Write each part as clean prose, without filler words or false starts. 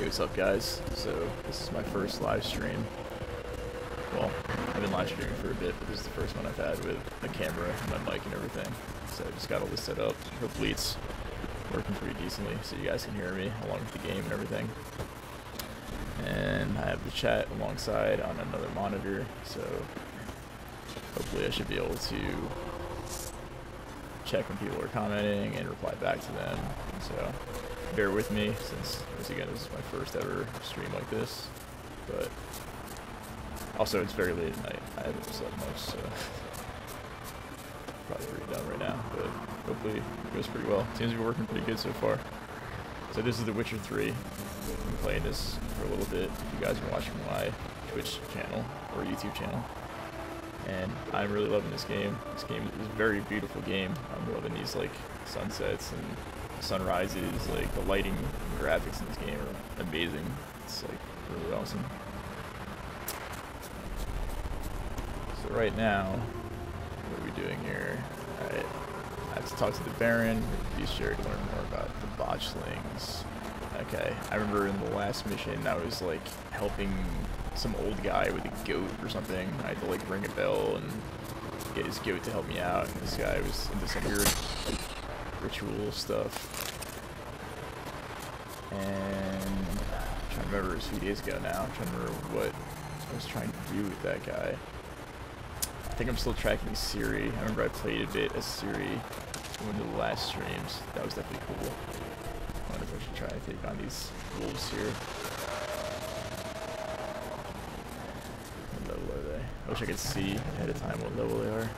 Hey, what's up, guys? So, this is my first live stream. Well, I've been live streaming for a bit, but this is the first one I've had with a camera and my mic and everything. So I just got all this set up. Hopefully it's working pretty decently so you guys can hear me along with the game and everything. And I have the chat alongside on another monitor, so hopefully I should be able to check when people are commenting and reply back to them. So bear with me, since once again this is my first ever stream like this, but also it's very late at night. I haven't slept much, so probably pretty done right now, but hopefully it goes pretty well. Seems to be working pretty good so far. So this is The Witcher 3. I've been playing this for a little bit. If you guys are watching my Twitch channel or YouTube channel, and I'm really loving this game. This game is a very beautiful game. I'm loving these like sunsets and sunrises. Like the lighting and graphics in this game are amazing. It's like really awesome. So right now, what are we doing here? Alright, I have to talk to the Baron. Be sure to learn more about the botchlings. Okay, I remember in the last mission I was like helping some old guy with a goat or something. I had to like ring a bell and get his goat to help me out, and this guy was into some weird like ritual stuff. And I'm trying to remember, it was a few days ago now. I'm trying to remember what I was trying to do with that guy. I think I'm still tracking Ciri. I remember I played a bit as Ciri in one of the last streams. That was definitely cool. I wonder if I should try to take on these wolves here. What level are they? I wish I could see ahead of time what level they are.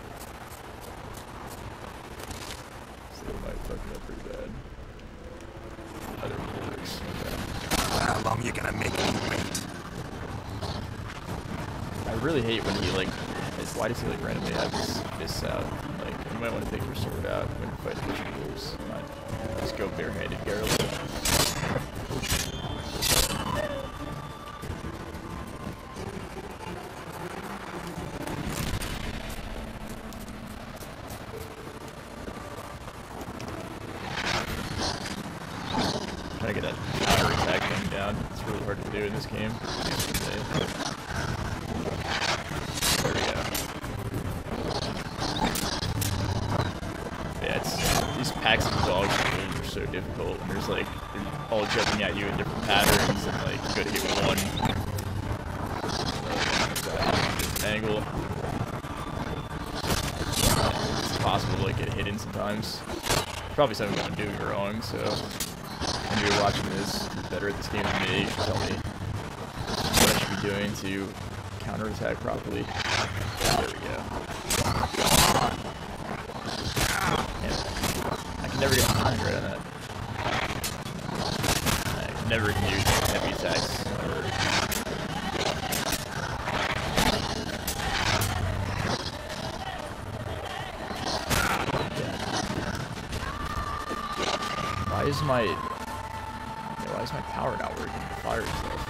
So they might fuck me up pretty bad. Other wolves. Okay. How long you gonna make me wait? I really hate when he like, why does he like randomly have this out? Like, you might want to take your sword out when you're fighting Witcher wolves. Not just go barehanded, Geralt. Trying to get that counter attack thing down. It's really hard to do in this game. There we go. Yeah, these packs of dogs are so difficult. And there's like, they're all jumping at you in different patterns, and like you gotta hit one angle. It's impossible to like get hidden sometimes. Probably something I'm doing wrong, so if you're watching this, you're better at this game than me. You should tell me what I should be doing to counterattack properly. There we go. Man, I can never get the timing right on that. I can never use heavy attacks. Why is my power not working? Fire stuff.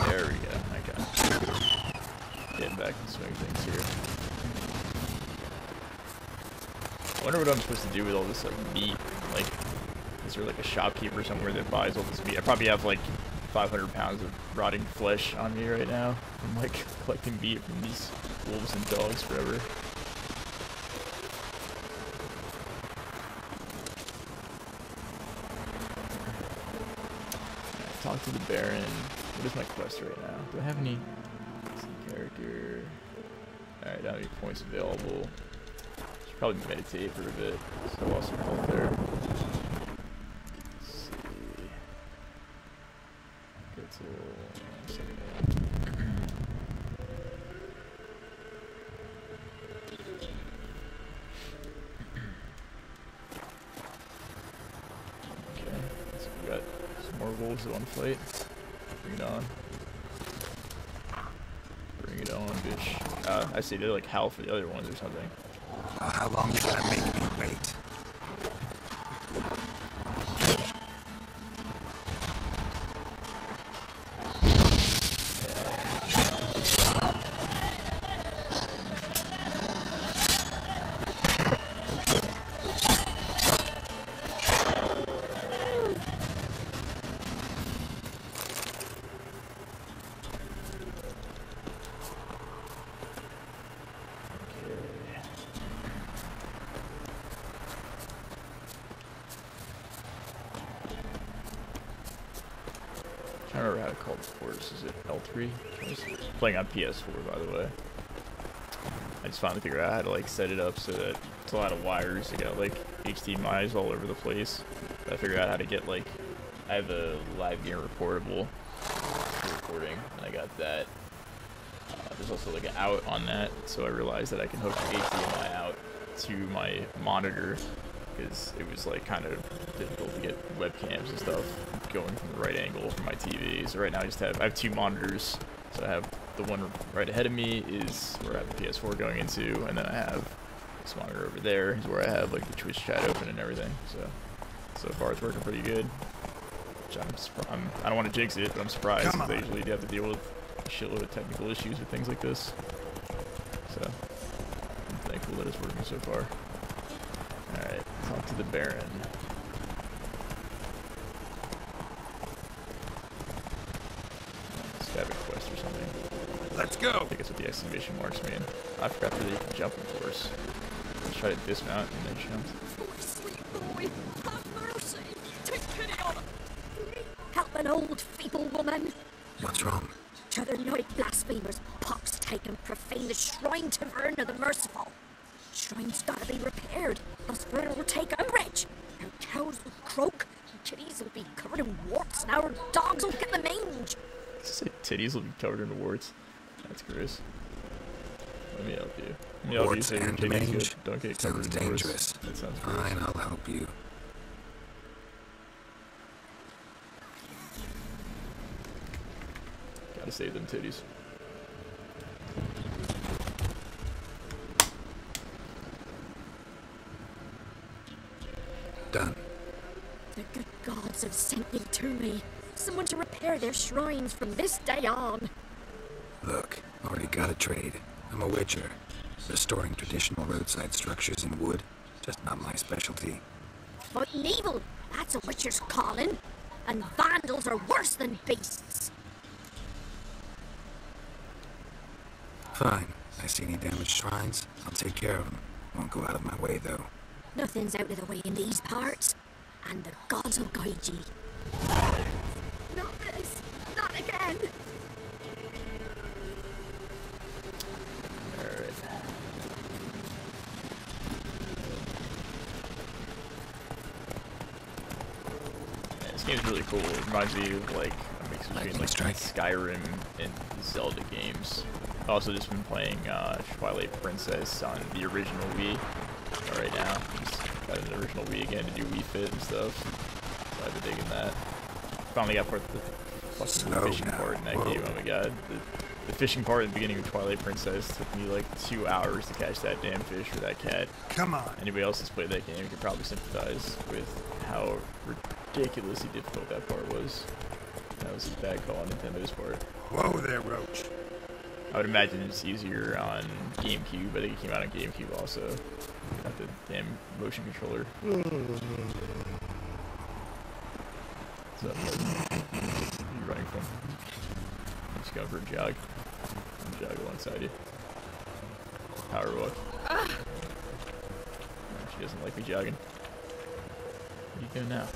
There we go. Okay. Getting back and swing things here. I wonder what I'm supposed to do with all this like meat. Like, is there like a shopkeeper somewhere that buys all this meat? I probably have like 500 pounds of rotting flesh on me right now. I'm like collecting meat from these wolves and dogs forever. Talk to the Baron. What is my quest right now? Do I have any character? Alright, I don't have any points available. Should probably meditate for a bit. So I lost some health there. Wolves that want to fight. Bring it on. Bring it on, bitch. I see they're like half for the other ones or something. How long you gonna make me wait? called the course? Is it L3? Playing on PS4, by the way. I just finally figured out how to like set it up so that it's a lot of wires. I got like HDMI's all over the place. But I figured out how to get like, I have a live game reportable for recording, and I got that. There's also like an out on that, so I realized that I can hook the HDMI out to my monitor, because it was like kind of difficult to get webcams and stuff going from the right angle from my TV. So right now I have two monitors. So I have the one right ahead of me is where I have the PS4 going into, and then I have this monitor over there is where I have like the Twitch chat open and everything. So far it's working pretty good. Which I don't want to jinx it, but I'm surprised because I usually do have to deal with a shitload of technical issues with things like this. So I'm thankful that it's working so far. Alright, talk to the Baron. Stab a quest or something. Let's go. I think that's what the exclamation marks mean. I forgot that you can jump, of course. Let's try to dismount and then jump. Sweet boy, have mercy. Take pity on him. Help an old feeble woman. What's wrong? T'other night blasphemers pox take and profane the shrine to Vern of the Merciful. Shrine's gotta be repaired, else Vern will take umbrage. Our cows will croak, and kitties will be covered in warts, and our dogs will get the mange. Say titties will be covered in warts. That's gross. Let me help you. Let me help you so your titties don't get covered in warts. Dangerous. That sounds gross. Fine, I'll help you. Gotta save them titties. Done. The good gods have sent you to me. Someone to repair their shrines from this day on. Look, already got a trade. I'm a witcher. Restoring traditional roadside structures in wood, just not my specialty. Fighting evil, that's a witcher's calling. And vandals are worse than beasts. Fine. I see any damaged shrines, I'll take care of them. Won't go out of my way, though. Nothing's out of the way in these parts. And the gods will guide ye. Not this! Not again! Alright. This game's really cool. It reminds me of like a mix between like Skyrim and Zelda games. I've also just been playing Twilight Princess on the original Wii right now. Just got an original Wii again to do Wii Fit and stuff. So I've been digging that. Finally got part of the fucking fishing part in that game. Oh my god. The fishing part in the beginning of Twilight Princess took me like 2 hours to catch that damn fish or that cat. Come on. Anybody else that's played that game could probably sympathize with how ridiculously difficult that part was. That was a bad call on Nintendo's part. Whoa there, Roach. I would imagine it's easier on GameCube. I think it came out on GameCube also. Got the damn motion controller. What's up, bud? Where are you running from? I'm just going for a jog. I'm jog alongside you. Power walk. She doesn't like me jogging. What are you doing now?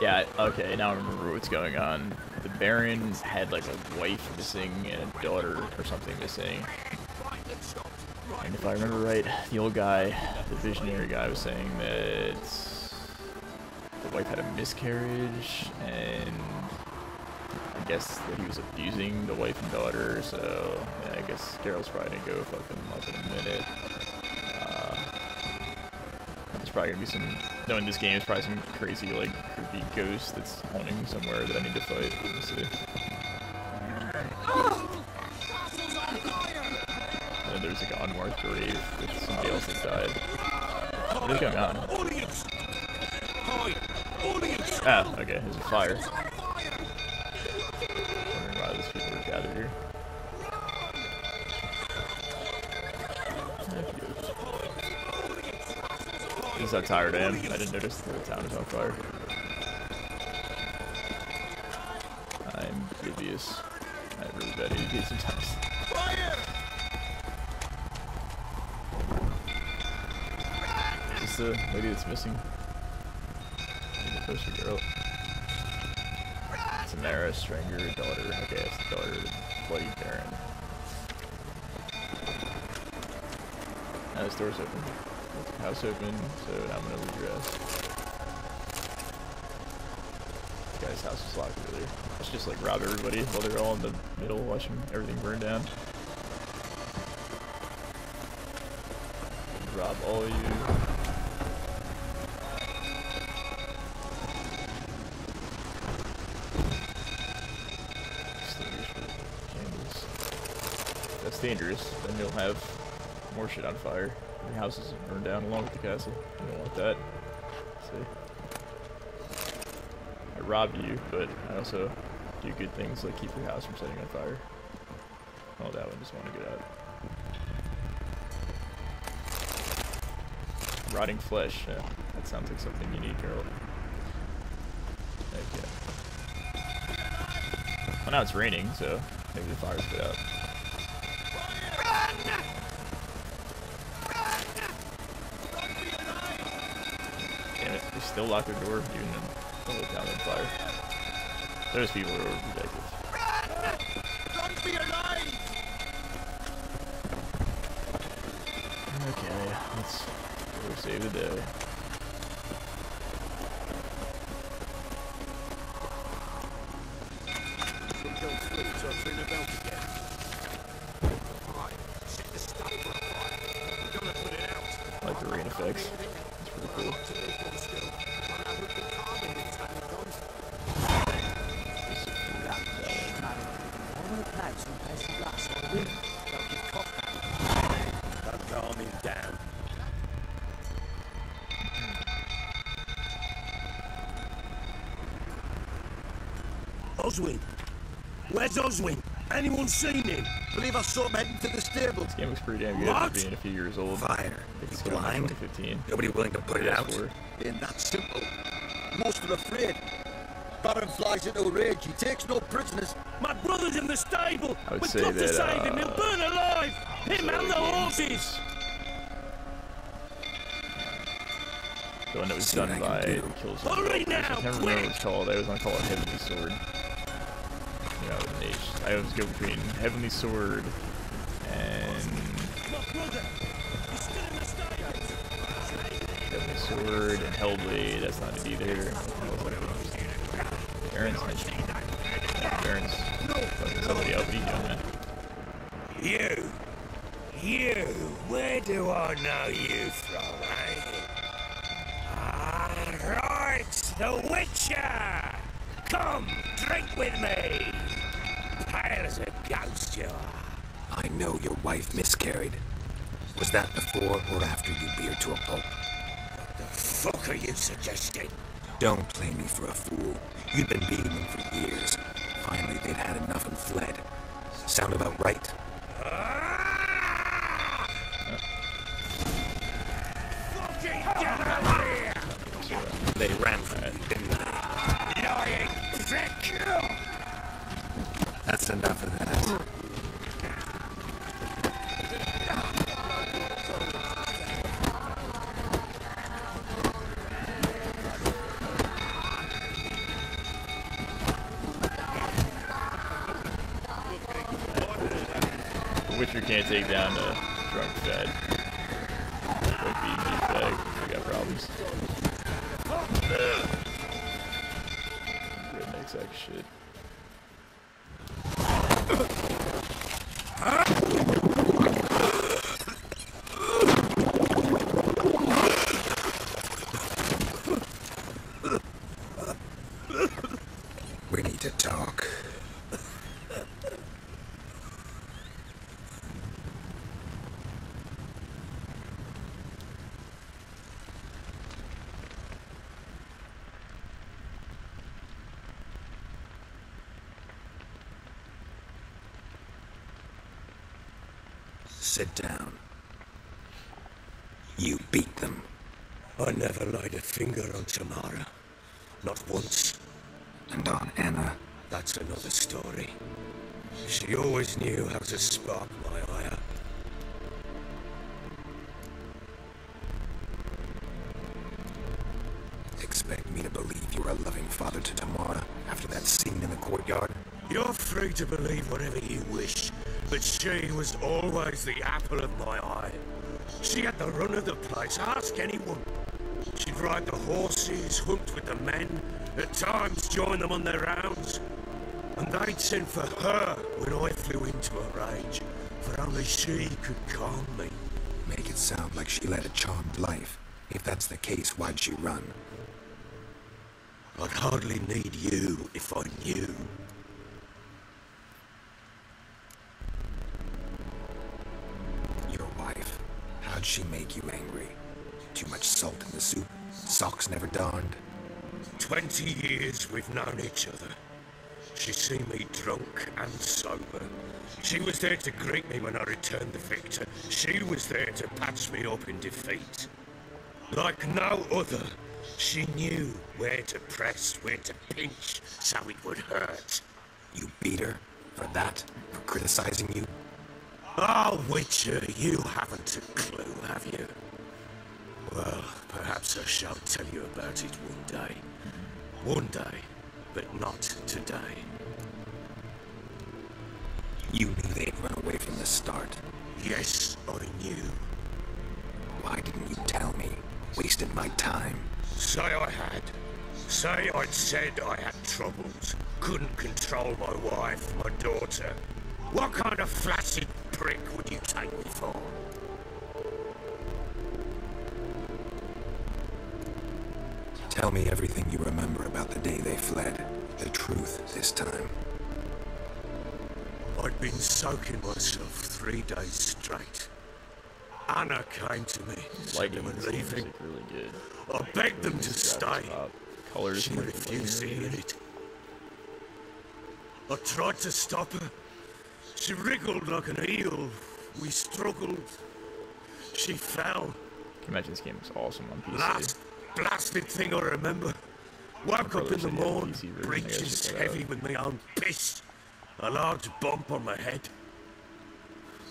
Yeah, okay, now I remember what's going on. The Baron had like a wife missing and a daughter or something missing. And if I remember right, the old guy, the visionary guy, was saying that the wife had a miscarriage and I guess that he was abusing the wife and daughter, so yeah, I guess Geralt's probably gonna go fuck him up in a minute. There's probably gonna be some, knowing this game, is probably some crazy, like, creepy ghost that's haunting somewhere that I need to fight. Let's see. And then there's like an unmarked grave with somebody else that died. What is going on? Ah, okay, there's a fire. Wondering why those people are gathered here. This is how tired I am. I didn't notice the town is on fire. I'm oblivious. I really that's the lady that's missing. The poster girl. Samara, Stranger, daughter. Okay, that's the daughter of the bloody Baron. Now this door's open. House open, so now I'm gonna leave your ass. This guy's house was locked earlier. Let's just like rob everybody while they're all in the middle watching everything burn down. Rob all of you. That's dangerous. Then you'll have more shit on fire. Your houses will burn down along with the castle. You don't want that. See? I rob you, but I also do good things like keep your house from setting on fire. Oh, that one just want to get out. Rotting flesh. Yeah, that sounds like something you need, girl. Okay. Well, now it's raining, so maybe the fire's put out. Damn it, they still lock their door even though the town on fire. Those people are ridiculous. Okay, let's go save the day. I like the rain effects. It's pretty cool. Calm him down. Oswin! Where's Oswin? Anyone seen him? Believe I saw him heading to the stable. This game looks pretty damn good for being a few years old. Fire. It's It's coming out in blind. 2015. Nobody willing to put it out. PS4. Ain't that simple. Most are afraid. Baron flies into a rage. He takes no prisoners. My brother's in the stable. I would We've say got to that, save him. He'll burn alive. Him and the horses. The one that was See done what I by can do. Kills. Hurry I now, can't remember what it's called. I always want to call it Heavenly Sword. You know, with an H. I always go between Heavenly Sword and My brother. He's still in the stable. Heavenly Sword and Hellblade. That's not it either. Baron's mentioned. Yeah, Baron's fucking somebody else. What are you doing, man? You, where do I know you from, eh? Ah, right, the Witcher! Come, drink with me! Pale as a ghost you are. I know your wife miscarried. Was that before or after you beard to a pulp? What the fuck are you suggesting? Don't play me for a fool. You'd been beating them for years. Finally, they'd had enough and fled. Sound about right? Ah! Fucking get out of here! They ran from you, didn't they? Lying prick! That's enough of that. The Witcher can't take down a drunk fed. Like being beat bag. We got problems. Redneck sack shit. We need to talk. Sit down. You beat them. I never laid a finger on Tamara. Not once. And on Anna. That's another story. She always knew how to spark my ire. loving father to Tamara after that scene in the courtyard? You're free to believe whatever you wish, but she was always the apple of my eye. She had the run of the place, ask anyone. She'd ride the horses, hunt with the men, at times join them on their rounds. And they'd send for her when I flew into a rage, for only she could calm me. Make it sound like she led a charmed life. If that's the case, why'd she run? I'd hardly need you if I knew. Your wife. How'd she make you angry? Too much salt in the soup? Socks never darned? 20 years we've known each other. She's seen me drunk and sober. She was there to greet me when I returned the victor. She was there to patch me up in defeat. Like no other, she knew where to press, where to pinch, so it would hurt. You beat her? For that? For criticizing you? Oh, Witcher, you haven't a clue, have you? Well, perhaps I shall tell you about it one day. One day, but not today. You knew they'd run away from the start. Yes, I knew. Why didn't you tell me? Wasted my time. Say I had. Say I'd said I had troubles. Couldn't control my wife, my daughter. What kind of flaccid prick would you take me for? Tell me everything you remember about the day they fled. The truth this time. I'd been soaking myself 3 days straight. Anna came to me, said they were leaving. Really good. I begged them to stay. Colors. She refused to hear it. I tried to stop her. She wriggled like an eel. We struggled. She fell. Can you imagine this game was awesome on PC? Last blasted thing I remember. Woke up in the morning, breeches heavy with my own piss. A large bump on my head.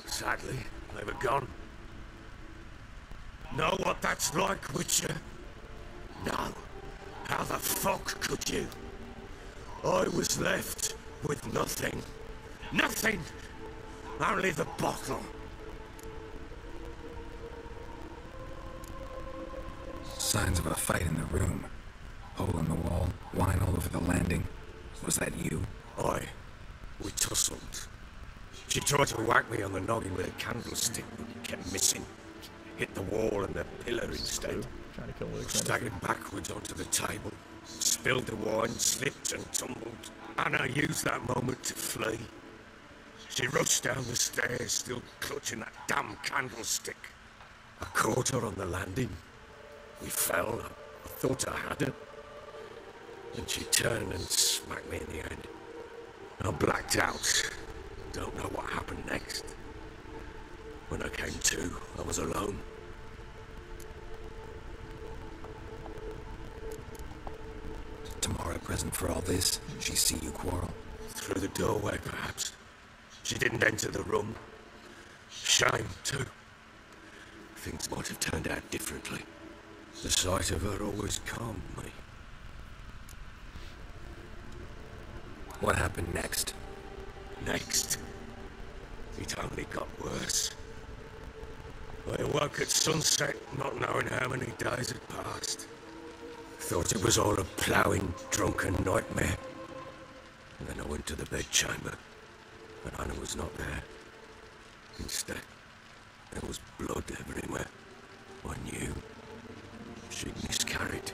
Sadly, they were gone. Know what that's like, Witcher? No. How the fuck could you? I was left with nothing. Nothing! Only the bottle. Signs of a fight in the room. Hole in the wall, wine all over the landing. Was that you? We tussled. She tried to whack me on the noggin with a candlestick, but kept missing. Hit the wall and the pillar instead. Trying to kill Luke. Staggered backwards onto the table. Spilled the wine, slipped and tumbled. Anna used that moment to flee. She rushed down the stairs, still clutching that damn candlestick. I caught her on the landing. We fell. I thought I had her. Then she turned and smacked me in the head. I blacked out. Don't know what happened next. When I came to, I was alone. Tamara present for all this? She see you quarrel? Through the doorway, perhaps. She didn't enter the room. Shame, too. Things might have turned out differently. The sight of her always calmed me. What happened next? Next, it only got worse. I awoke at sunset, not knowing how many days had passed. Thought it was all a ploughing, drunken nightmare. And then I went to the bedchamber, but Anna was not there. Instead, there was blood everywhere. I knew she'd miscarried.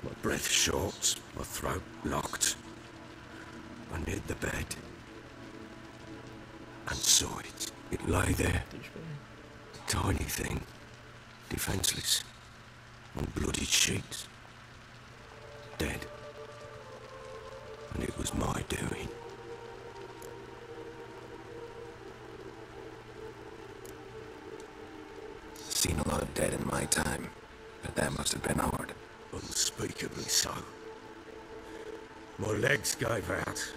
My breath short, my throat locked. I neared the bed and saw it. It lay there, a tiny thing, defenseless, on bloodied sheets, dead. And it was my doing. Seen a lot of dead in my time, but that must have been hard. Unspeakably so. My legs gave out.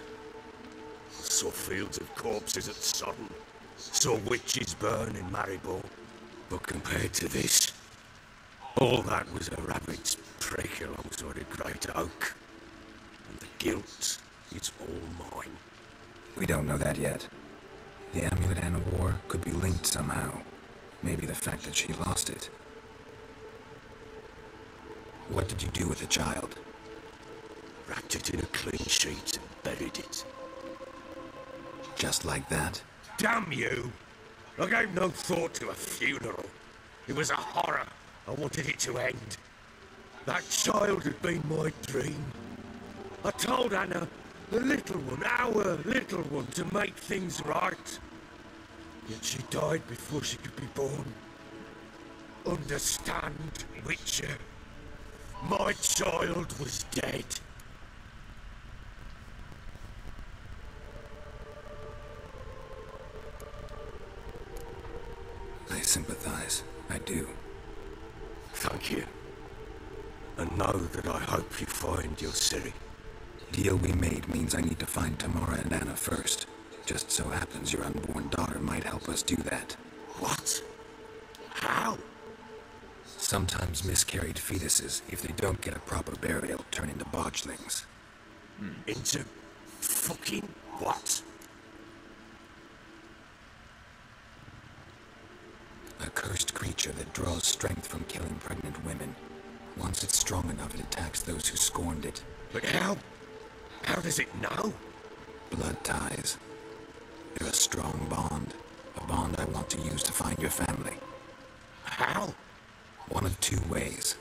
I saw fields of corpses at Sodden. Saw witches burn in Maribor. But compared to this, All that was a rabbit's prick alongside a great oak. And the guilt is all mine. We don't know that yet. The amulet Anna wore could be linked somehow. Maybe the fact that she lost it. What did you do with the child? Wrapped it in a clean sheet and buried it. Just like that? Damn you! I gave no thought to a funeral. It was a horror. I wanted it to end. That child had been my dream. I told Anna, the little one, our little one, to make things right. Yet she died before she could be born. Understand, Witcher? My child was dead. I sympathize. I do. Thank you. And know that I hope you find your Ciri. Deal we made means I need to find Tamara and Anna first. Just so happens your unborn daughter might help us do that. What? How? Sometimes miscarried fetuses, if they don't get a proper burial, turn into botchlings. Into fucking what? A cursed creature that draws strength from killing pregnant women. Once it's strong enough, it attacks those who scorned it. But how? How does it know? Blood ties. They're a strong bond. A bond I want to use to find your family. How? One of two ways.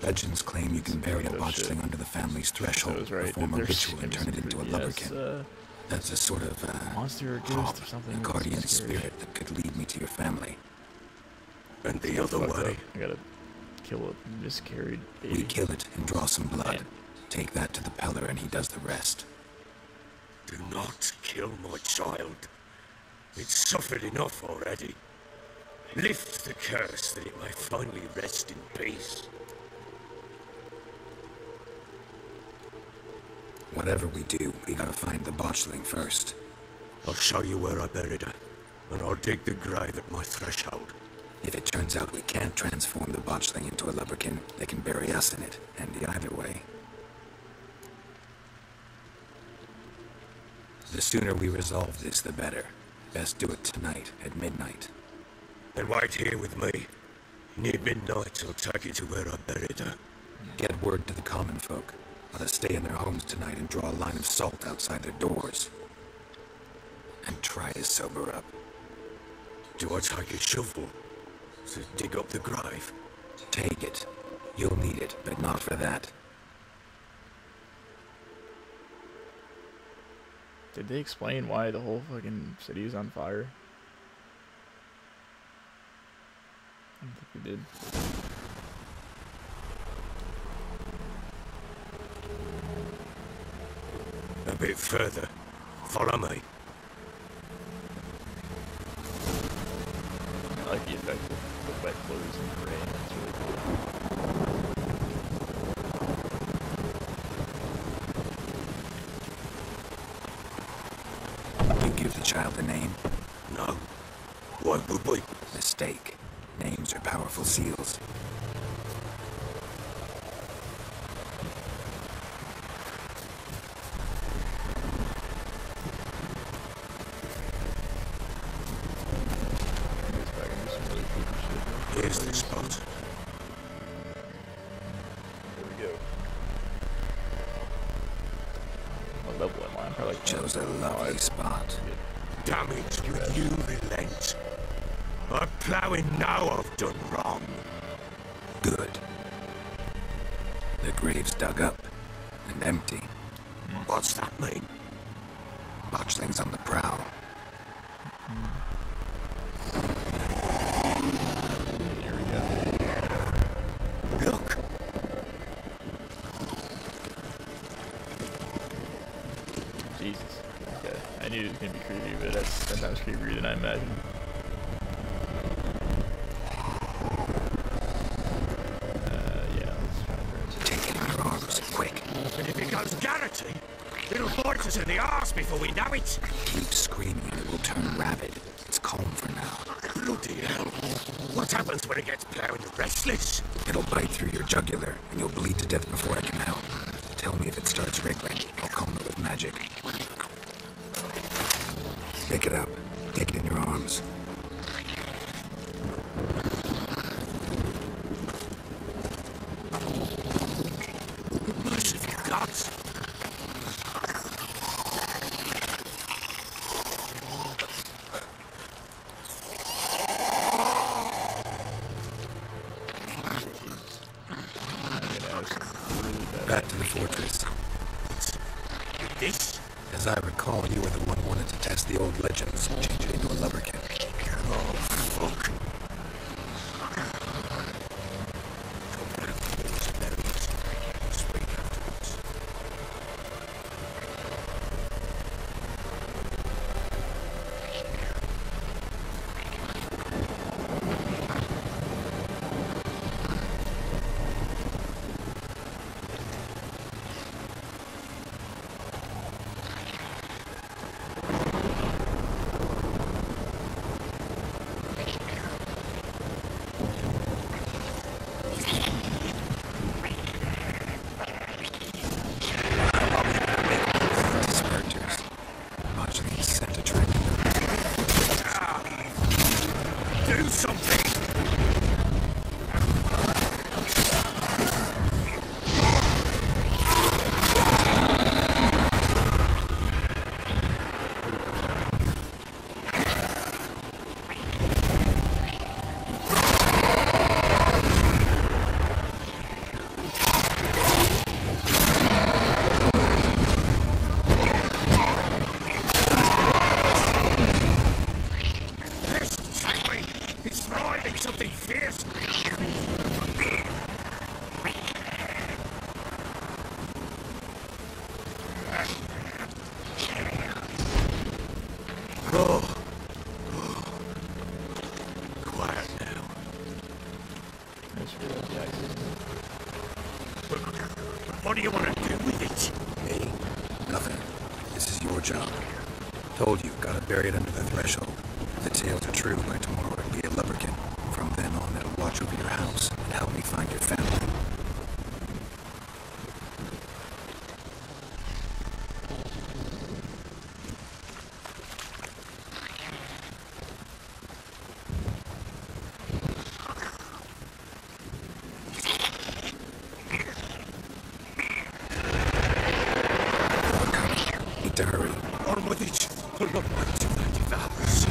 Legends claim you can bury a botchling under the family's threshold, perform a ritual and turn it into a lubberkin. That's a sort of, monster or prop, ghost or something. a guardian spirit that could lead me to your family. And the other way? I gotta kill a miscarried baby. We kill it and draw some blood. Man. Take that to the Peller and he does the rest. Do not kill my child. It's suffered enough already. Lift the curse that it may finally rest in peace. Whatever we do, we gotta find the botchling first. I'll show you where I buried her, and I'll dig the grave at my threshold. If it turns out we can't transform the botchling into a lubberkin, they can bury us in it, handy either way. The sooner we resolve this, the better. Best do it tonight, at midnight. Then wait here with me. Near midnight, I'll take you to where I buried her. Get word to the common folk. Let us stay in their homes tonight and draw a line of salt outside their doors. And try to sober up. Do I take a shovel to dig up the grave? Take it. You'll need it, but not for that. Did they explain why the whole fucking city is on fire? I don't think they did. A bit further. Follow me. I like the effect of the wet clothes in the rain. That's really cool. You give the child a name? No. Why would we? Mistake. Names are powerful seals. Here's the spot. There we go. What level am I? I'm probably like Chose a lovely spot. Damage with you relent. I'm ploughing now I've done wrong. Good. The grave's dug up and empty. What's that mean? Botchling's on the prowl. Here we go. Look. Jesus. Okay. I knew it was gonna be creepy, but that's 10 times creepier than I imagined. Yeah, let's try and burn some. Take it in your arms, quick. And if it goes Garrity, it'll bite us in the arse before we know it. Keep screaming and it will turn rabid. It's calm for now. Bloody hell. What happens when it gets plowed restless? It'll bite through your jugular, and you'll bleed to death before I can help. Tell me if it starts wriggling. I'll calm it with magic. Pick it up. Take it in your arms. Merciful gods! Back to the fortress. This? As I recall, you were the one who wanted to test the old legends, change it into a lubberkin. Oh, fuck. What do you want to do with it? Me? Nothing. This is your job. Told you, gotta bury it under the threshold. If the tales are true, by tomorrow it'll be a lubberkin. From then on, it'll watch over your house and help me find your family. To hurry. On with it. Pull up to that devours.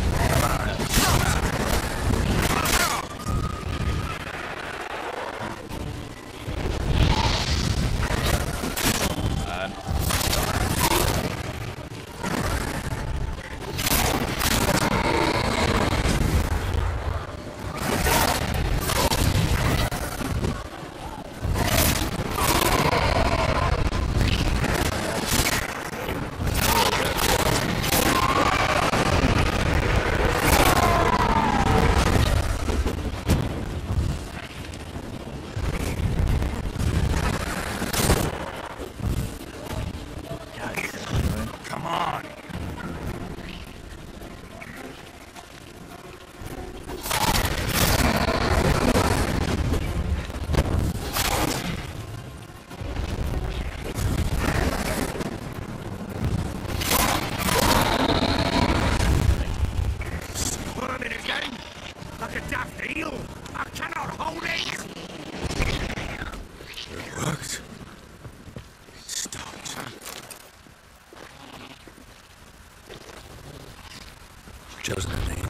Chosen a name?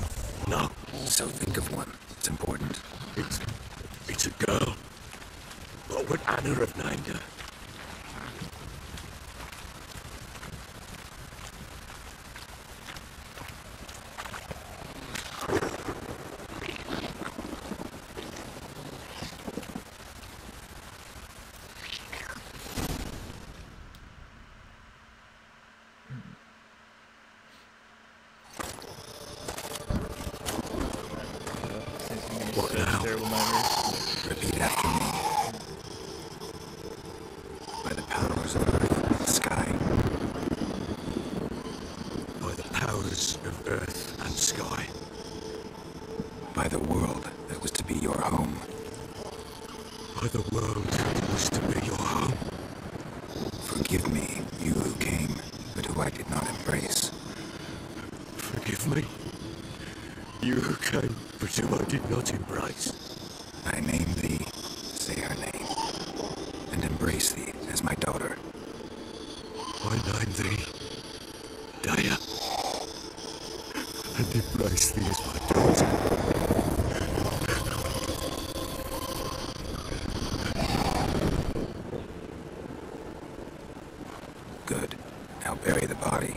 No. So think of one. It's important. It's a girl. What would Anna have named her? What now? Repeat after me. By the powers of earth and sky. By the powers of earth and sky. By the world that was to be your home. By the world that was to be your home. Forgive me, you who came, but who I did not embrace. Forgive me. You who came, but who I did not embrace. I name thee, say her name, and embrace thee as my daughter. I name thee Daya, and embrace thee as my daughter. Good. Now bury the body.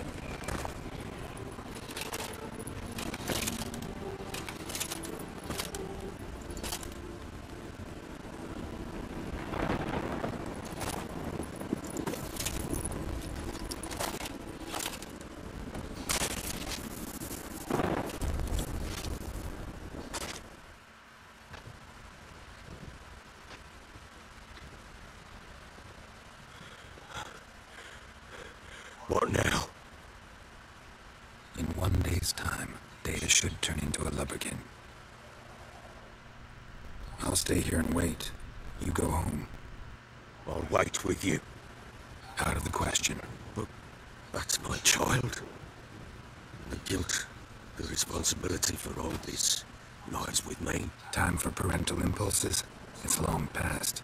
What now? In 1 day's time, Data should turn into a lubberkin. I'll stay here and wait. You go home. I'll wait with you. Out of the question. But that's my child. The guilt, the responsibility for all this lies with me. Time for parental impulses? It's long past.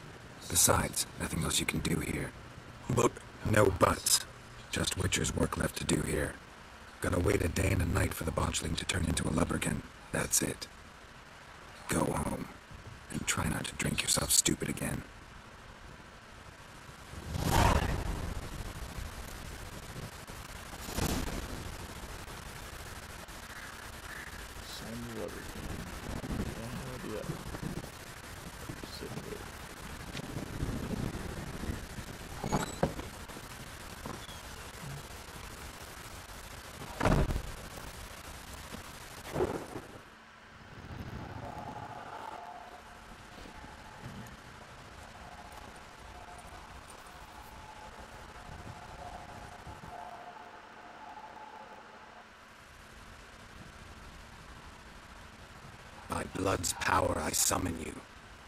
Besides, nothing else you can do here. But No buts. Just Witcher's work left to do here. Gotta wait a day and a night for the botchling to turn into a lubberkin. That's it. Go home. And try not to drink yourself stupid again. Son of a rubber king. I'll do that. Sit and wait. By blood's power I summon you.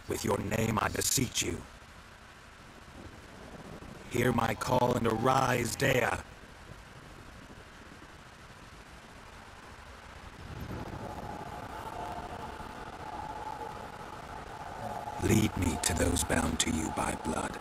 With your name I beseech you. Hear my call and arise, Dea. Lead me to those bound to you by blood.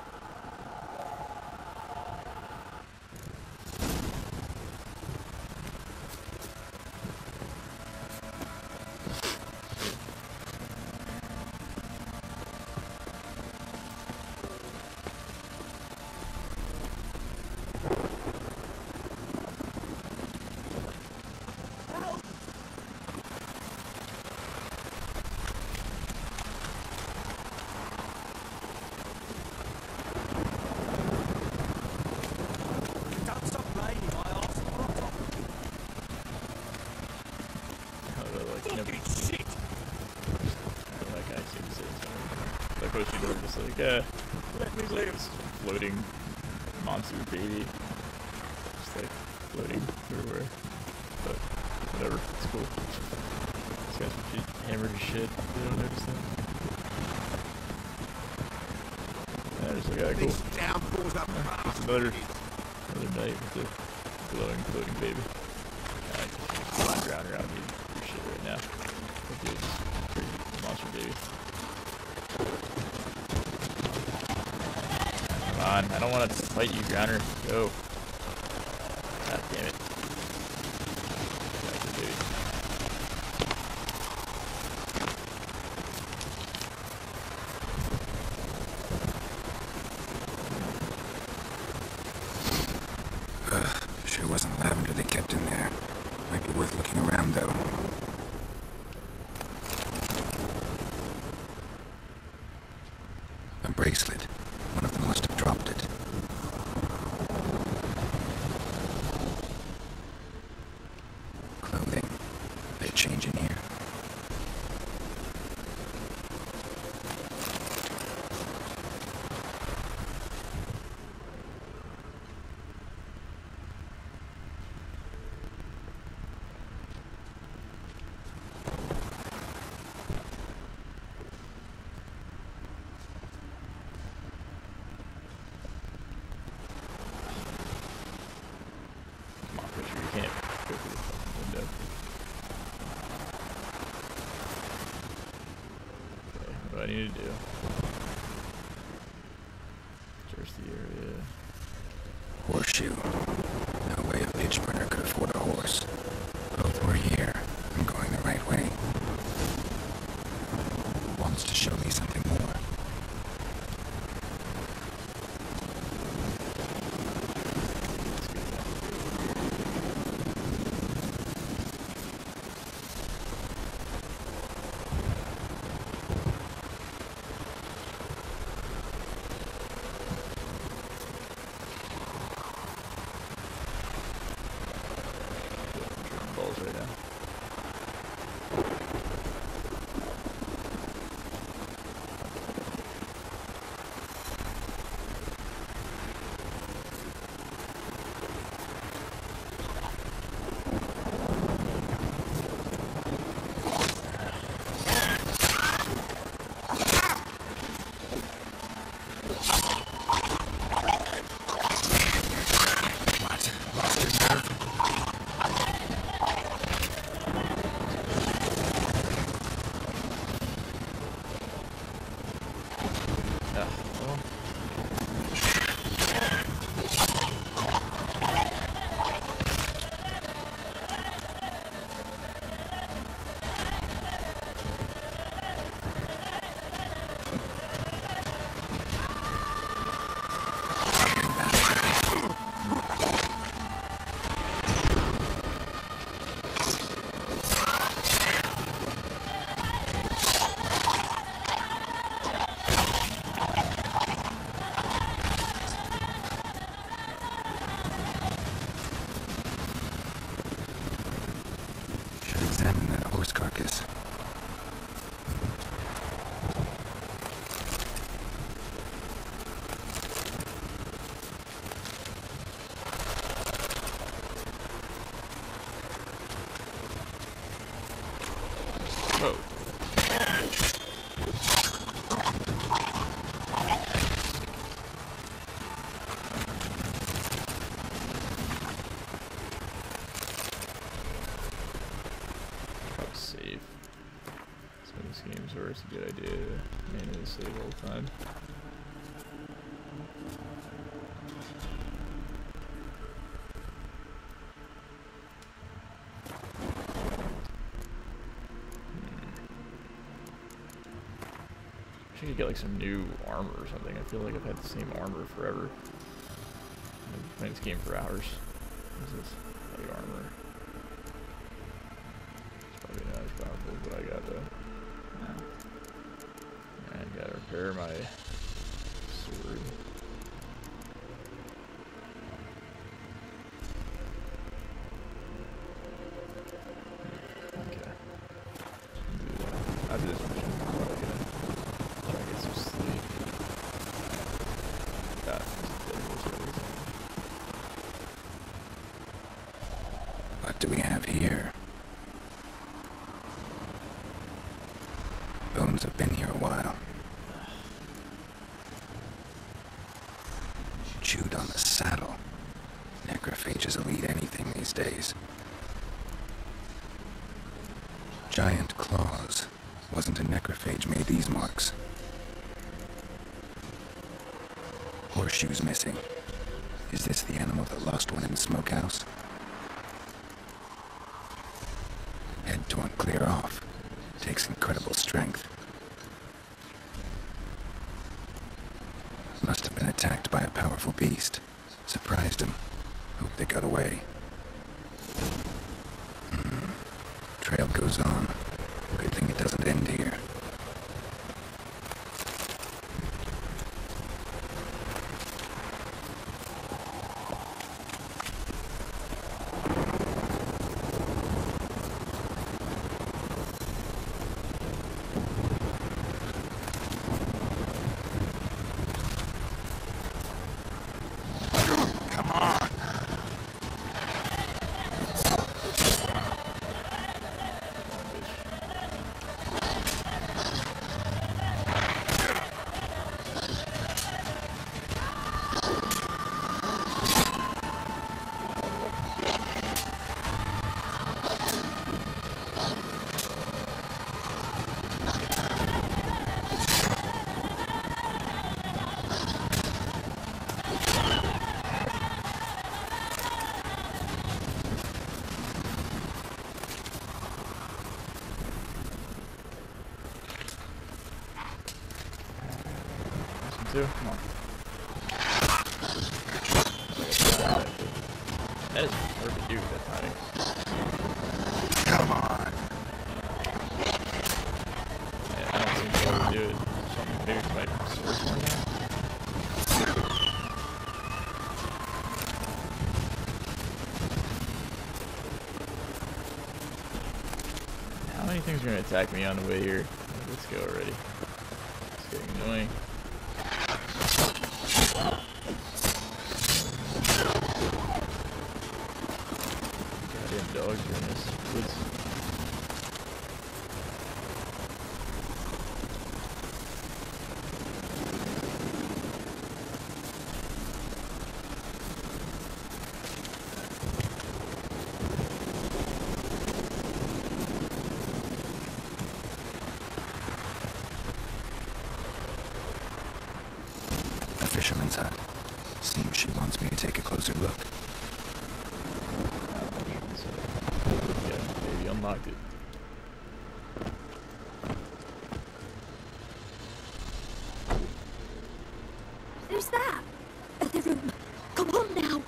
Like this floating monster baby, just like floating everywhere. But whatever, it's cool. This guy's hammered as shit. You don't notice that? Yeah, there's a guy. Cool. It's another night with the floating baby. I just flying around your shit right now. Dude, just monster baby. Come on, I don't want to fight you, Grounder. Go. God damn it. Sure wasn't lavender they kept in there. Might be worth looking around, though. A bracelet. One of them must have dropped it. Clothing. They change in here. what I need to do. Search the area. Horseshoe. No way a pitch burner could afford a horse. Both were here. I'm going the right way. Wants to show me something more. Balls right now. Examine that horse carcass. Oh. Save. Some of these games where it's a good idea to manually save all the time. I should get like some new armor or something. I feel like I've had the same armor forever. I've been playing this game for hours. What is this? Light armor. Probably not as powerful as what I got though. And I gotta repair my sword. Okay. Do that. After this mission, I'm probably gonna try to get some sleep. That is everything. What do we have here? Bones have been here a while. Chewed on the saddle. Necrophages will eat anything these days. Giant claws. Wasn't a necrophage made these marks. Horseshoes missing. Is this the animal that lost one in the smokehouse? Head torn clear off. Takes incredible strength. Must have been attacked by a powerful beast. Surprised him. Hope they got away. Trail goes on. Good thing it doesn't end here. too? Come on. That is perfect, dude, that timing. Come on. Yeah, I don't seem to be able to do it. Something maybe it's my sword's more now. How many things are gonna attack me on the way here? Let's go already. It's getting annoying. Goddamn dogs are in this woods. Fisherman's hut. Seems she wants me to take a closer look. Yeah, maybe unlocked it. Who's that? The room. Come on now.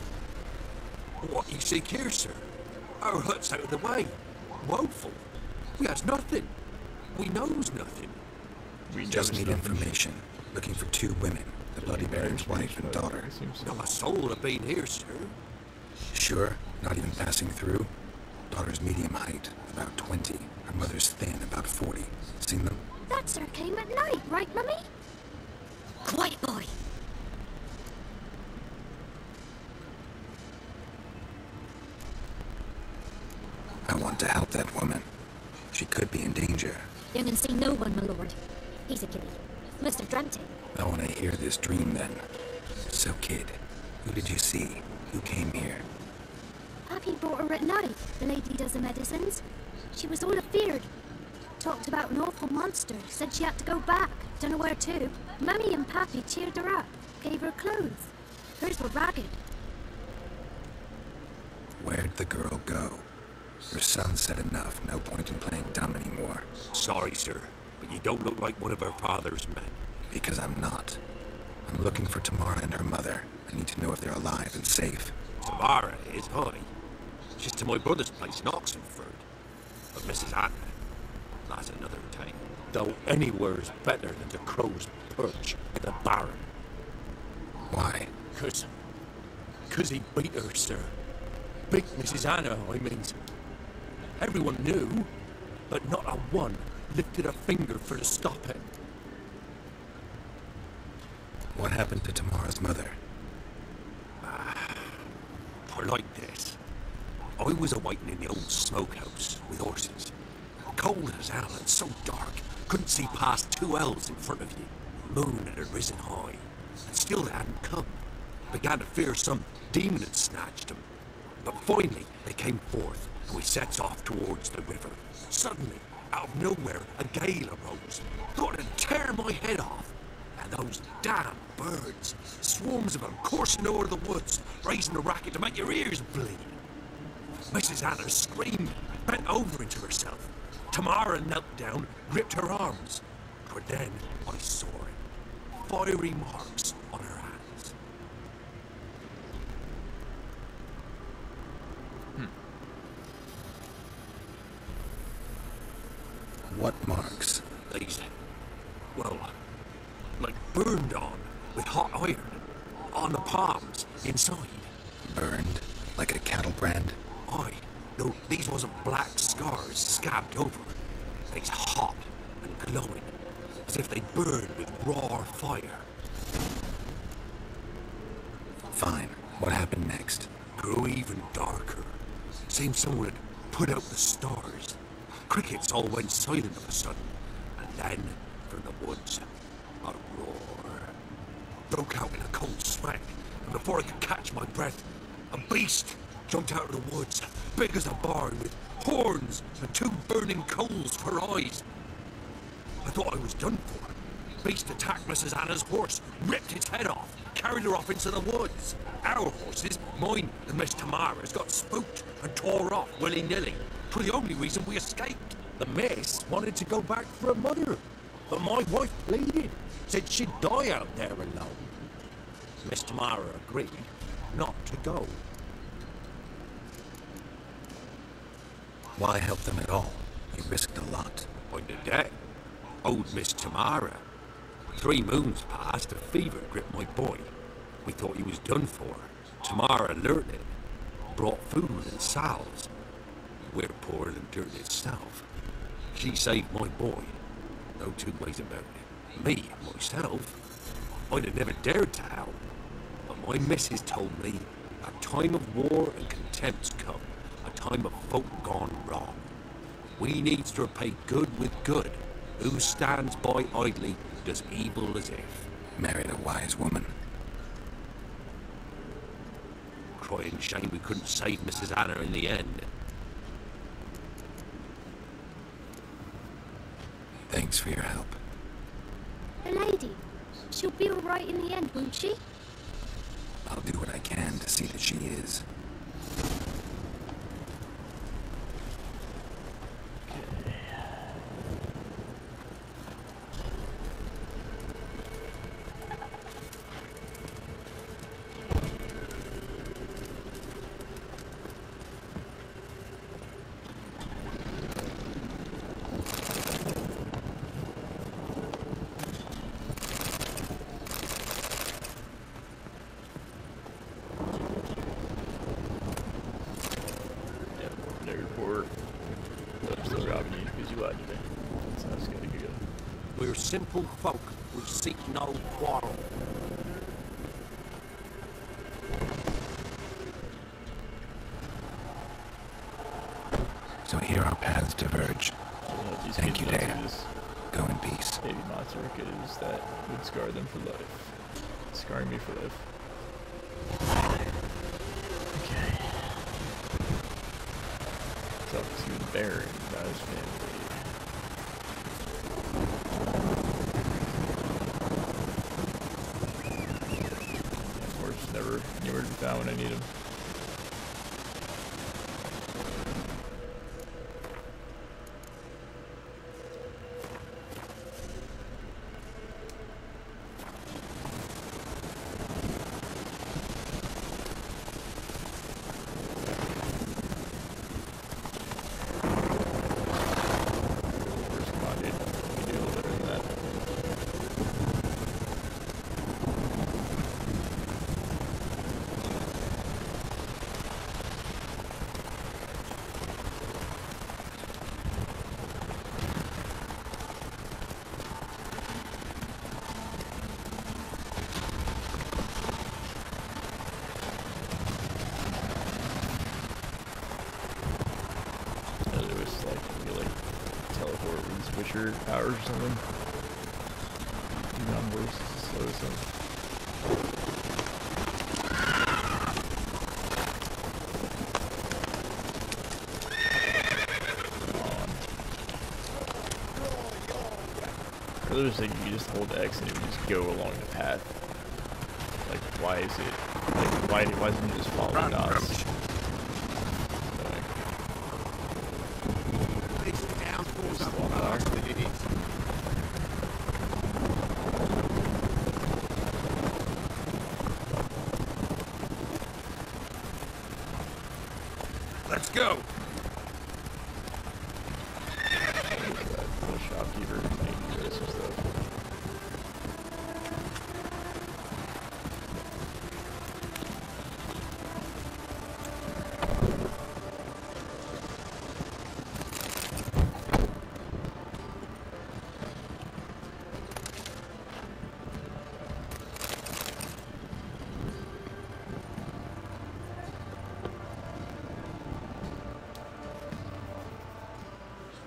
What you seek here, sir? Our hut's out of the way. Woeful. We has nothing. We knows nothing. We Just noticed need nothing. information. Looking for 2 women. The Bloody Baron's wife and daughter. Seems so. Not a soul have been here, sir. Sure, not even passing through. Daughter's medium height, about 20. Her mother's thin, about 40. Seen them? That sir came at night, right, Mummy? Quiet, boy. I want to help that woman. She could be in danger. You can see no one, my lord. He's a kiddie. Mr. dreamt it. I want to hear this dream then. So, kid, who did you see? Who came here? Pappy brought her at night, the lady does the medicines. She was all afeared. Talked about an awful monster. Said she had to go back. Don't know where to. Mummy and Pappy cheered her up. Gave her clothes. Hers were ragged. Where'd the girl go? Her son said enough. No point in playing dumb anymore. Sorry, sir, but you don't look like one of our father's men. Because I'm not. I'm looking for Tamara and her mother. I need to know if they're alive and safe. Tamara is, aye. She's to my brother's place in Oxenford. But Mrs. Anna, that's another time. Though anywhere's better than the Crow's Perch at the Baron. Why? Cause he beat her, sir. Beat Mrs. Anna, I mean. Everyone knew, but not a one lifted a finger for to stop him. What happened to Tamara's mother? For like this. I was awaiting in the old smokehouse with horses. Cold as hell and so dark, couldn't see past 2 ells in front of you. Moon had risen high, and still they hadn't come. Began to fear some demon had snatched them. But finally, they came forth, and we sets off towards the river. Suddenly, out of nowhere, a gale arose. Thought it'd tear my head off. And those damn birds, swarms of them coursing over the woods, raising a racket to make your ears bleed. Mrs. Anna screamed, bent over into herself. Tamara knelt down, gripped her arms. But then I saw it. Fiery marks on her hands. What marks? These, well, like burned on with hot iron. On the palms, inside. Burned? Like a cattle brand? Aye, no, these wasn't black scars scabbed over. They's hot and glowing, as if they burned with raw fire. Fine. What happened next? Grew even darker. Seemed someone had put out the stars. Crickets all went silent of a sudden, and then, from the woods, a roar. Broke out in a cold sweat, and before I could catch my breath, a beast jumped out of the woods, big as a barn, with horns and 2 burning coals for eyes. I thought I was done for. Beast attacked Mrs. Anna's horse, ripped its head off, carried her off into the woods. Our horses, mine and Miss Tamara's, got spooked and tore off willy-nilly. For the only reason we escaped. The miss wanted to go back for her mother. but my wife pleaded, said she'd die out there alone. Miss Tamara agreed not to go. Why help them at all? You risked a lot. On the day, old Miss Tamara. 3 moons passed, a fever gripped my boy. We thought he was done for. Tamara alerted, brought food and salves. We're poorer than dirt itself. She saved my boy. No 2 ways about it. Me, myself, I'd have never dared to help. But my missus told me a time of war and contempt's come. A time of folk gone wrong. We needs to repay good with good. Who stands by idly does evil as if. Married a wise woman. Crying shame we couldn't save Mrs. Anna in the end. Thanks for your help. The lady, she'll be all right in the end, won't she? I'll do what I can to see that she is. We're simple folk, we seek no quarrel. So here our paths diverge. Thank you, Data. Go in peace. Maybe Monterica is that would scar them for life. Scarring me for life. Okay. Talk to the Baron about his family. Never anywhere to be found when I need him. Come on, dude. You can do a little better than that. Witcher powers or something. Even on worse, it's the slowest thing. I was just thinking you just hold X and it would just go along the path. Like, why is it? Like, why isn't it just following us? Let's go! Shopkeeper, making this and stuff.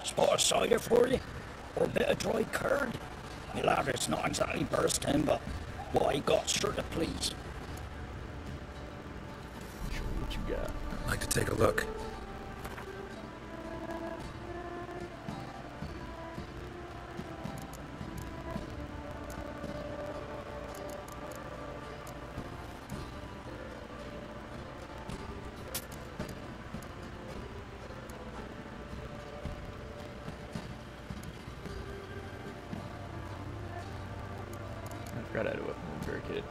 Spot of cider for you? Or a bit of dry curd? My lad, it's not exactly bursting, but what I got sure to please. Show me what you got. I'd like to take a look. forgot I had a weapon barricade.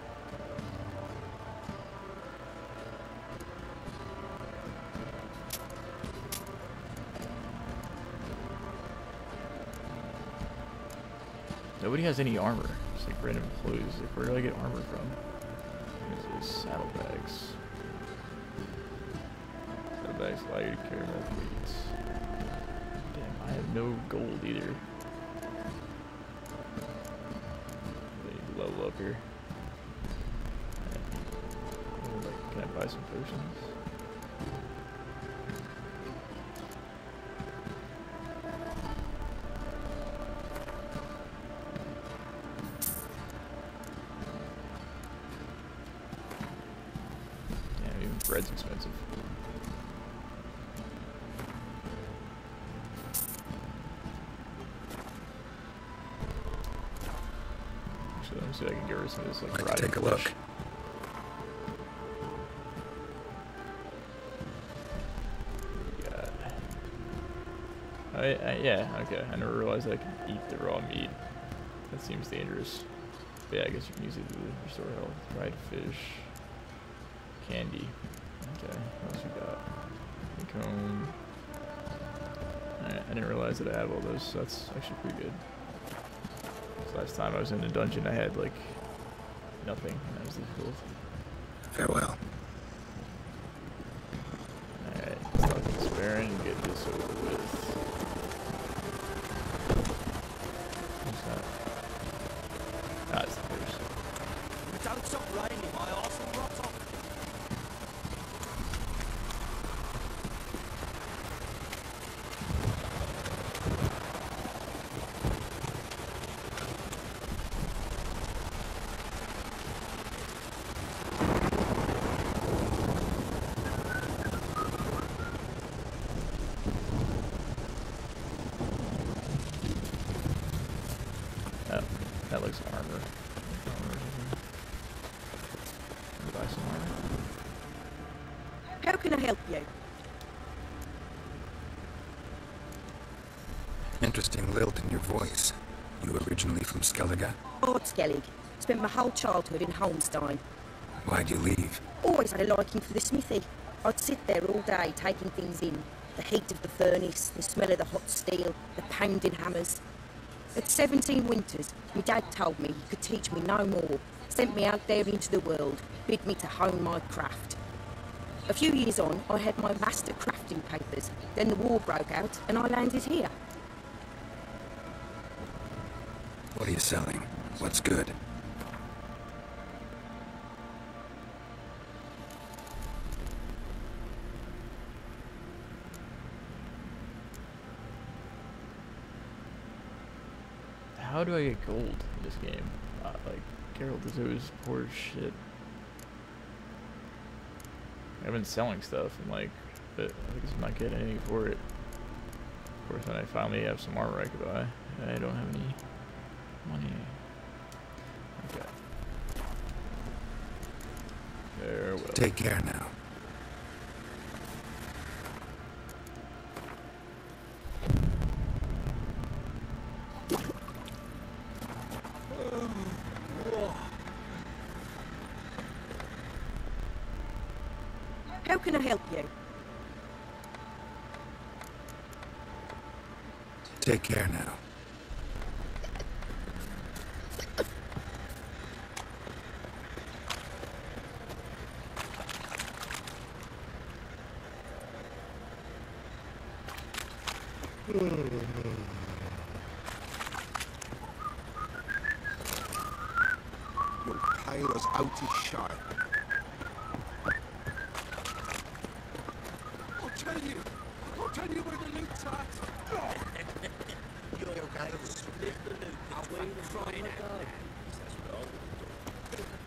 Nobody has any armor. It's like random clothes. Like, where do I get armor from? There's these saddlebags. Saddlebags allow you to carry more weight. Damn, I have no gold either. I need to level up here. Like, can I buy some potions? Bread's expensive. Actually, let me see if I can get rid of some of this like Let's take a look. Yeah, okay. I never realized I could eat the raw meat. That seems dangerous. But yeah, I guess you can use it to restore health. Fried fish. Candy. Okay, what else we got? Honeycomb. Alright, I didn't realize that I have all those, so that's actually pretty good. So last time I was in the dungeon, I had like nothing, and that was difficult. Farewell. Alright, let's talk to this Baron and get this over with. Who's that? Ah, it's the first. Don't stop raining, my arse will rot off. Oh, that looks armor. Buy some armor. How can I help you? Interesting lilt in your voice. You originally from Skellige? Ard Skellig. Spent my whole childhood in Holmstein. Why'd you leave? Always had a liking for the smithy. I'd sit there all day taking things in. The heat of the furnace, the smell of the hot steel, the pounding hammers. At 17 winters, my dad told me he could teach me no more. Sent me out there into the world, bid me to hone my craft. A few years on, I had my master crafting papers. Then the war broke out and I landed here. What are you selling? What's good? How do I get gold in this game? Like, Geralt is always poor as shit. I've been selling stuff and like, but I guess I'm not getting anything for it. Of course, when I finally have some armor I could buy, I don't have any money. Okay. Farewell. Take care now. How can I help you? Take care now. Your tailor's out his shine. I'll tell you where the loot's at. You're going to split the loot between crying out.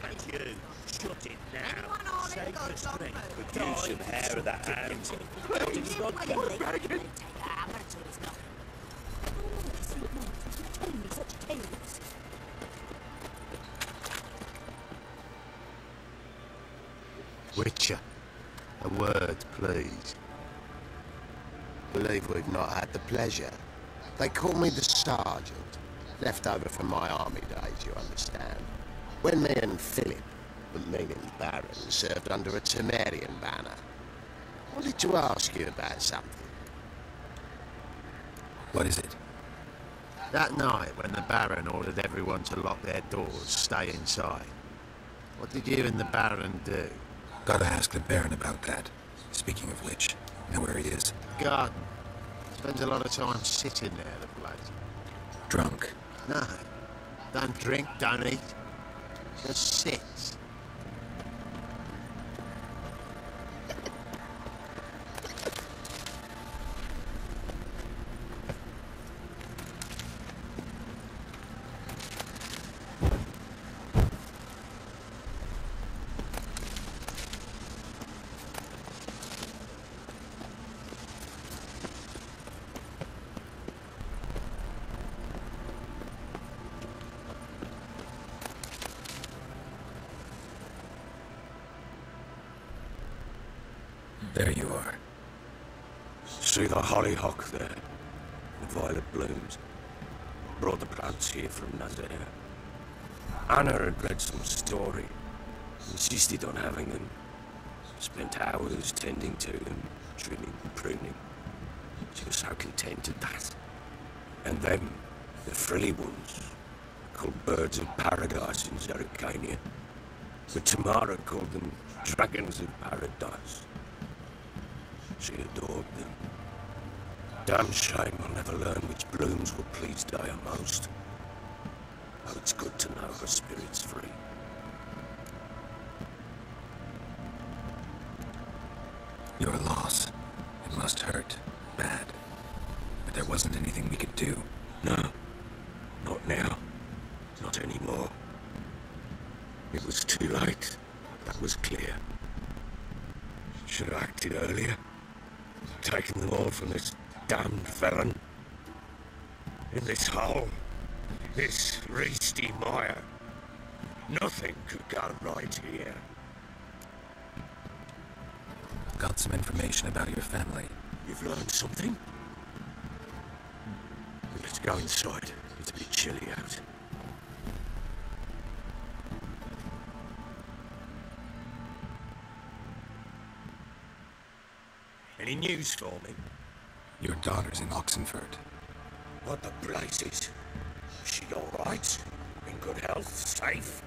Thank you. Shut it now. Save the strength. Produce some hair of the hand. What have you got? I'm begging. Witcher, a word, please. Believe we've not had the pleasure. They call me the Sergeant. Left over from my army days, you understand. When me and Philip, meaning Baron, served under a Temerian banner, I wanted to ask you about something. What is it? That night when the Baron ordered everyone to lock their doors, stay inside, what did you and the Baron do? Gotta ask the Baron about that. Speaking of which, know where he is? Garden. Spends a lot of time sitting there, the place. Drunk. No. Don't drink, don't eat. Just sits. There you are. See the hollyhock there? The violet blooms. Brought the plants here from Nazaire. Anna had read some story. Insisted on having them. Spent hours tending to them, trimming and pruning. She was so content at that. And them, the frilly ones, called birds of paradise in Zerrikania. But Tamara called them dragons of paradise. She adored them. Damn shame I'll never learn which blooms will please Daya most. Oh, it's good to know her spirit's free. Your loss. It must hurt. Bad. But there wasn't anything we could do. No. Not now. Not anymore. It was too late. That was clear. Should have acted earlier. Taken them all from this damned felon. In this hole. This Reesty mire. Nothing could go right here. Got some information about your family. You've learned something? Let's go inside. It's a bit chilly out. Any news for me? Your daughter's in Oxenford. What the blazes? Is she alright? In good health? Safe?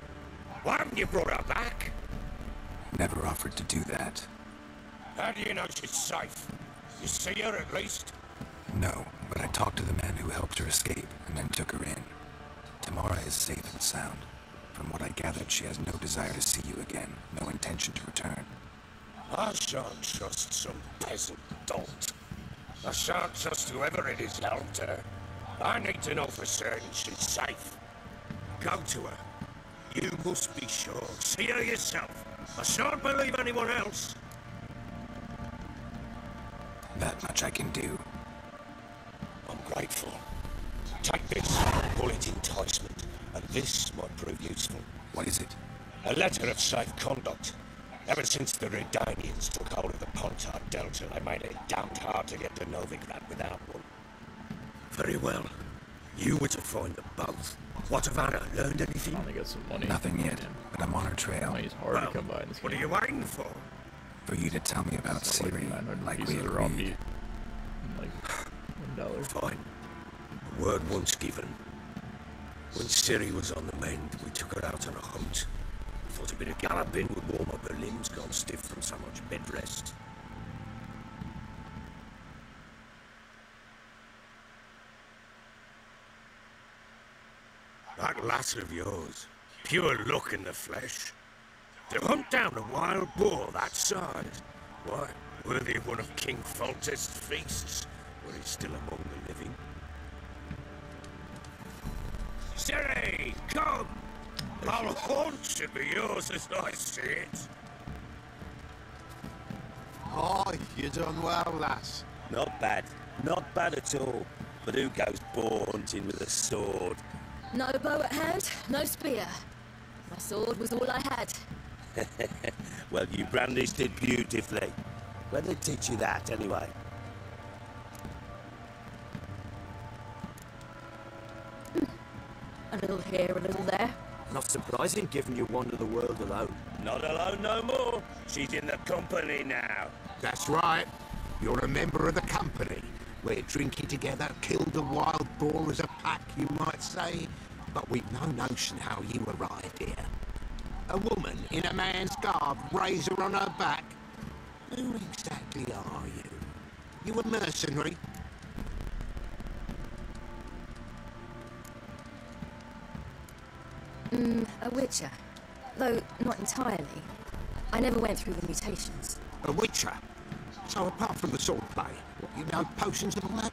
Why haven't you brought her back? Never offered to do that. How do you know she's safe? You see her at least? No, but I talked to the man who helped her escape and then took her in. Tamara is safe and sound. From what I gathered, she has no desire to see you again, no intention to return. I shan't trust some peasant dolt. I shan't trust whoever it is helped her. I need to know for certain she's safe. Go to her. You must be sure. See her yourself. I shan't believe anyone else. That much I can do. I'm grateful. Take this, bullet enticement, and this might prove useful. What is it? A letter of safe conduct. Ever since the Redanians took hold of the Pontar Delta, they made it damned hard to get to Novigrad without one. Very well. You were to find them both. What of Anna? Learned anything? Finally got some money. Nothing yet, but I'm on her trail. Money's hard to come by in this What are game. you waiting for? For you to tell me about It's like Ciri, 900 like we pieces of raw agreed. meat. And like $1. Fine. A word once given. When Ciri was on the mend, we took her out on a hunt. Thought a bit of galloping would warm up her limbs gone stiff from so much bed rest. That lass of yours, pure luck in the flesh. To hunt down a wild boar that size, why, worthy of one of King Foltest's feasts, were he still among the living. Ciri, come! Our haunt should be yours as I see it. Oh, you done well, lass. Not bad. Not bad at all. But who goes boar hunting with a sword? No bow at hand, no spear. My sword was all I had. Well, you brandished it beautifully. Where'd they teach you that, anyway? A little here, a little there. Not surprising, given you wander the world alone. Not alone no more. She's in the company now. That's right. You're a member of the company. We're drinking together, killed a wild boar as a pack, you might say. But we've no notion how you arrived here. A woman in a man's garb, razor on her back. Who exactly are you? You a mercenary? A witcher. Though not entirely. I never went through the mutations. A witcher? So apart from the swordplay, you know potions and all that?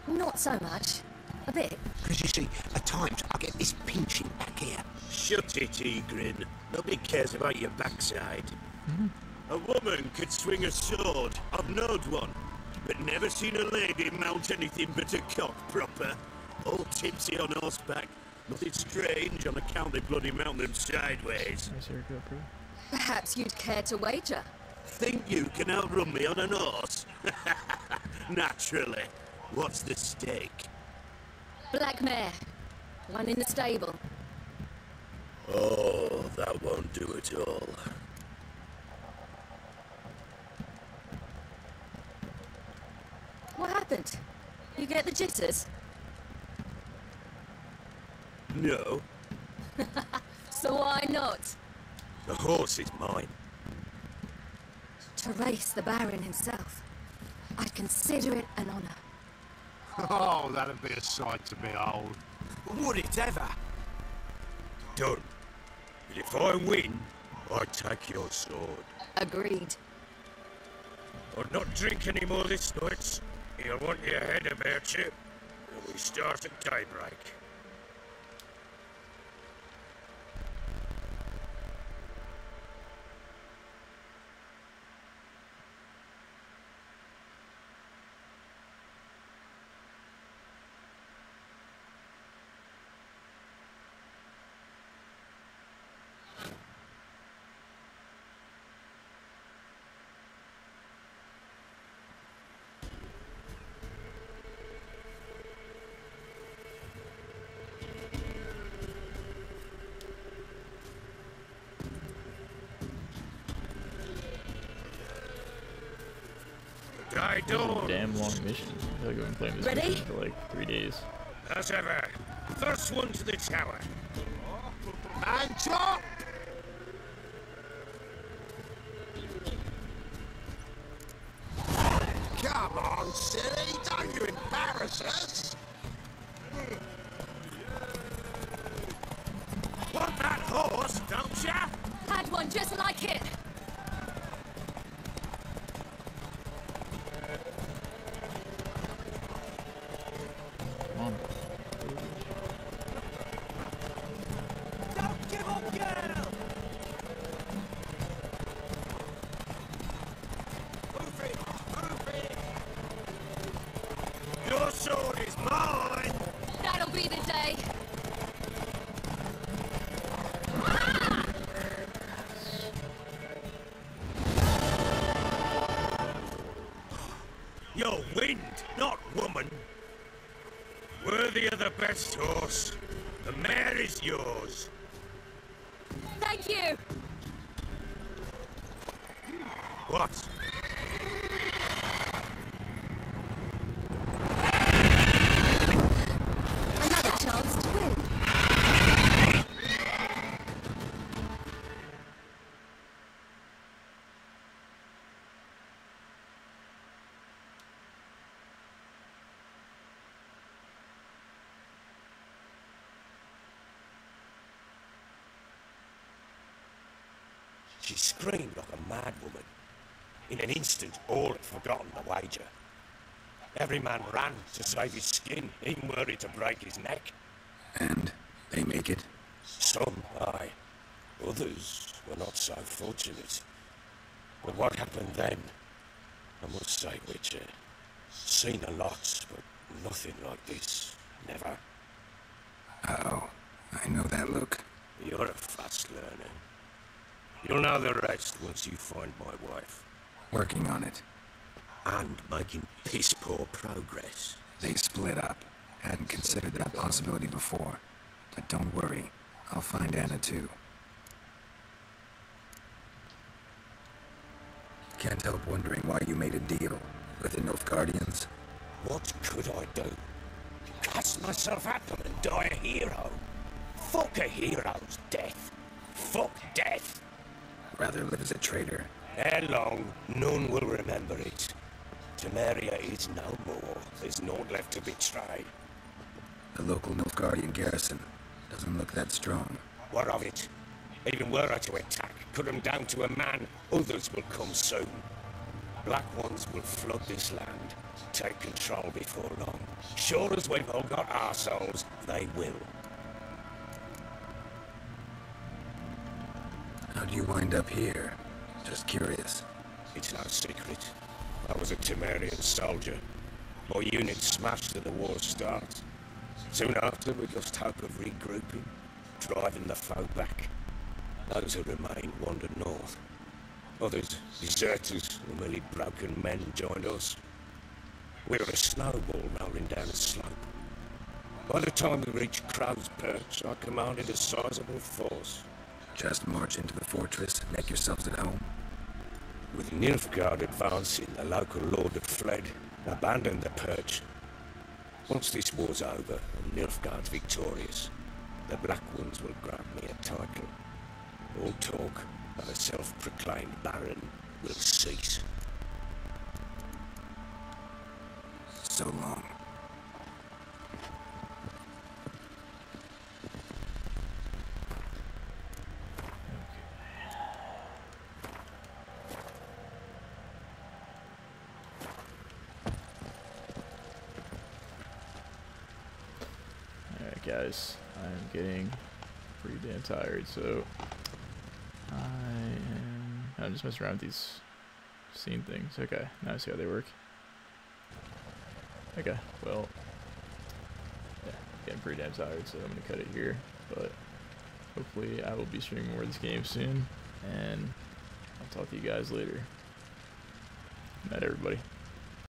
Not so much. A bit. Because you see, at times I get this pinching back here. Shut it, Egrin. Nobody cares about your backside. A woman could swing a sword. I've known one. But never seen a lady mount anything but a cock proper. All tipsy on horseback. Nothing strange on account they bloody mount them sideways. Perhaps you'd care to wager? Think you can outrun me on an horse? Naturally. What's the stake? Black mare. One in the stable. Oh, that won't do it all. What happened? You get the jitters? No. So why not? The horse is mine. To race the Baron himself. I'd consider it an honor. Oh, that'd be a sight to behold. Would it ever? Done. But if I win, I take your sword. Agreed. I'll not drink any more this night. You'll want your head about you. And we start at daybreak. Damn long mission. I feel like I've been playing this mission for like 3 days. As ever, first one to the tower. And drop! Come on, silly, don't you embarrass us! Want that horse, don't ya? Had one just like it. Don't give up, girl! Move it! Move it! Your sword is mine! That'll be the day. You're wind, not woman. Worthy of the best horse. The mare is yours. Thank you. What? Another chance to win. She screamed like a mad woman. In an instant, all had forgotten the wager. Every man ran to save his skin, even were it to break his neck. And they make it? Some, aye. Others were not so fortunate. But what happened then, I must say, Witcher, seen a lot, but nothing like this. Never. Oh, I know that look. You're a fast learner. You'll know the rest once you find my wife. Working on it. And making piss-poor progress. They split up. Hadn't considered that possibility before. But don't worry. I'll find Anna too. Can't help wondering why you made a deal with the Nilfgaardians. What could I do? Cast myself at them and die a hero? Fuck a hero's death. Fuck death. Rather live as a traitor. Ere long, none will remember it. Temeria is no more. There's naught left to betray. The local Nilfgaardian garrison doesn't look that strong. What of it? Even were I to attack, cut them down to a man, others will come soon. Black Ones will flood this land, take control before long. Sure as we've all got our souls, they will. How do you wind up here? Just curious. It's no secret. I was a Temerian soldier. My unit smashed at the war starts. Soon after, we lost hope of regrouping, driving the foe back. Those who remained wandered north. Others, deserters or merely broken men, joined us. We were a snowball rolling down a slope. By the time we reached Crow's Perch, I commanded a sizable force. Just march into the fortress, make yourselves at home. With Nilfgaard advancing, the local lord had fled, abandoned the Perch. Once this war's over and Nilfgaard's victorious, the Black Ones will grant me a title. All talk of a self-proclaimed Baron will cease. So long. Alright guys, I'm getting pretty damn tired, so I'm just messing around with these scene things. Okay, now I see how they work. Okay, well, yeah, getting pretty damn tired, so I'm gonna cut it here, but hopefully I will be streaming more of this game soon, and I'll talk to you guys later. Night, everybody.